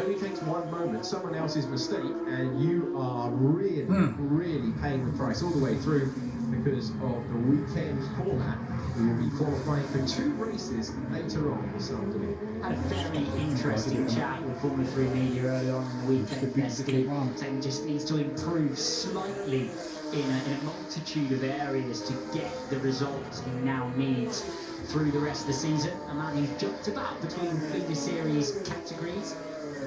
only takes one moment, someone else's mistake, and you are really paying the price all the way through. Because of the weekend format, we will be qualifying for 2 races later on this afternoon. Had a very interesting chat with Formula 3 media earlier on in the weekend yesterday, saying just needs to improve slightly in a multitude of areas to get the results he now needs through the rest of the season. And that he's jumped about between feeder series categories,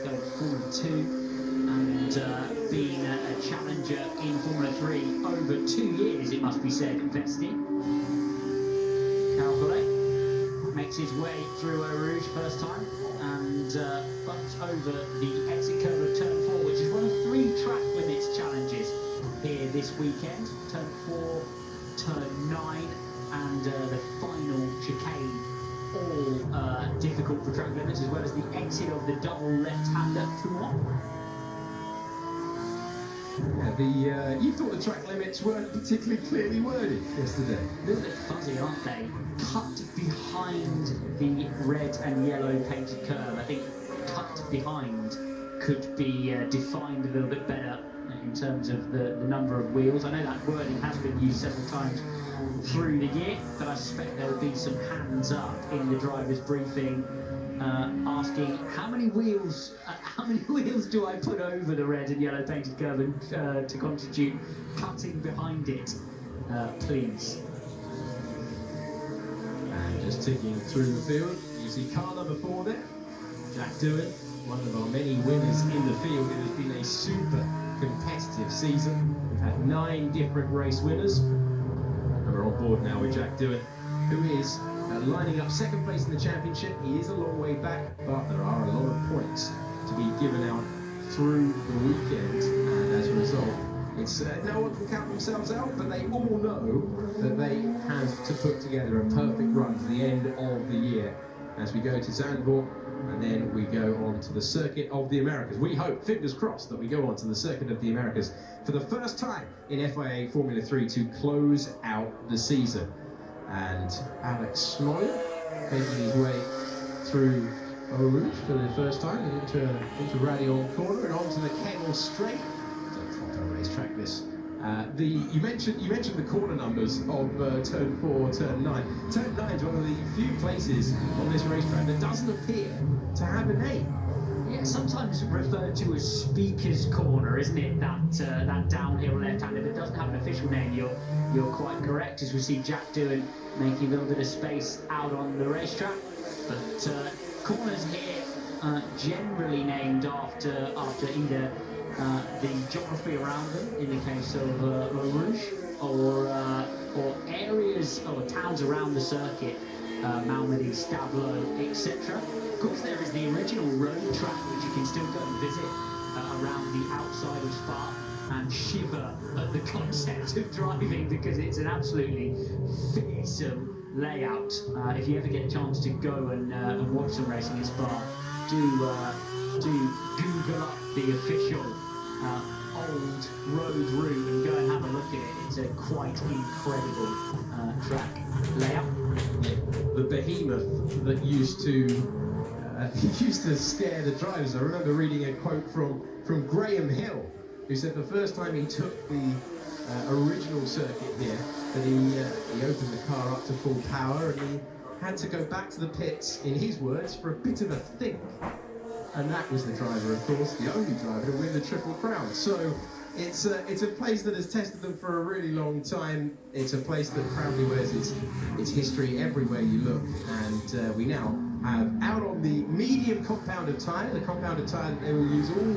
going Formula 2 and being a challenger in Formula 3 over 2 years, it must be said, investing. Carapole makes his way through Eau Rouge first time and bumps over the exit curve of Turn 4, which is one of 3 track limits challenges here this weekend. Turn 4, Turn 9 and the final chicane, all difficult for track limits, as well as the exit of the double left-hander Toulon. Yeah, you thought the track limits weren't particularly clearly worded yesterday. A little bit fuzzy, aren't they? Cut behind the red and yellow painted curve. I think cut behind could be defined a little bit better in terms of the number of wheels. I know that wording has been used several times through the year, but I suspect there will be some hands up in the driver's briefing asking how many wheels do I put over the red and yellow painted curve and, to constitute cutting behind it, please. And just ticking through the field, you see car number 4 there, Jack Doohan, one of our many winners in the field. It has been a super competitive season. We've had 9 different race winners, and we're on board now with Jack Doohan, who is lining up 2nd place in the championship. He is a long way back, but there are a lot of points to be given out through the weekend, and as a result, it's no one can count themselves out, but they all know that they have to put together a perfect run to the end of the year as we go to Zandvoort, and then we go on to the Circuit of the Americas. We hope, fingers crossed, that we go on to the Circuit of the Americas for the first time in FIA Formula 3 to close out the season. And Alex Smolly making his way through Eau Rouge for the first time into Raidillon Corner and onto the Kemmel Straight. It's a proper racetrack, this. You mentioned the corner numbers of Turn 4, Turn 9. Turn 9 is one of the few places on this racetrack that doesn't appear to have a name. Yeah, sometimes referred to as Speaker's Corner, isn't it? That downhill left-hander. If it doesn't have an official name, you're quite correct. As we see Jack Doohan making a little bit of space out on the racetrack, but corners here generally named after either the geography around them, in the case of Eau Rouge, or areas or towns around the circuit, Malmedy, Stavelot, etc. Of course, there is the original road track, which you can still go and visit around the outside of Spa and shiver at the concept of driving, because it's an absolutely fearsome layout. If you ever get a chance to go and watch some racing in Spa, do Google up the official old road route and go and have a look at it. It's a quite incredible track layout. The behemoth that used to scare the drivers. I remember reading a quote from Graham Hill, who said the first time he took the original circuit here, that he opened the car up to full power and he had to go back to the pits, in his words, for a bit of a think. And that was the driver, of course, the only driver to win the Triple Crown. So it's a place that has tested them for a really long time. It's a place that proudly wears its history everywhere you look. And we now have out on the medium compounded tyre, the compounded tyre that they will use all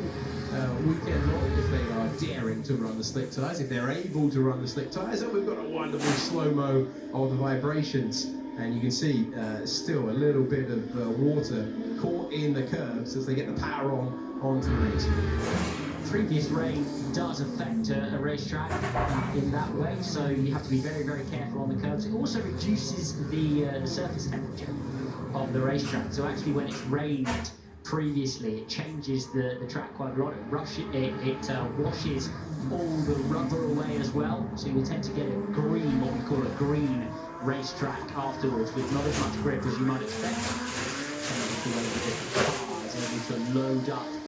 weekend long if they are daring to run the slick tyres, if they're able to run the slick tyres. And we've got a wonderful slow-mo of the vibrations. And you can see still a little bit of water caught in the curves as they get the power onto the race. Previous rain does affect a racetrack in that way, so you have to be very, very careful on the curves. It also reduces the surface temperature of the racetrack. So actually, when it's rained previously, it changes the track quite a lot. It washes all the rubber away as well, so you tend to get a green, what we call a green racetrack afterwards, with not as much grip as you might expect. And the way that the car is able to load up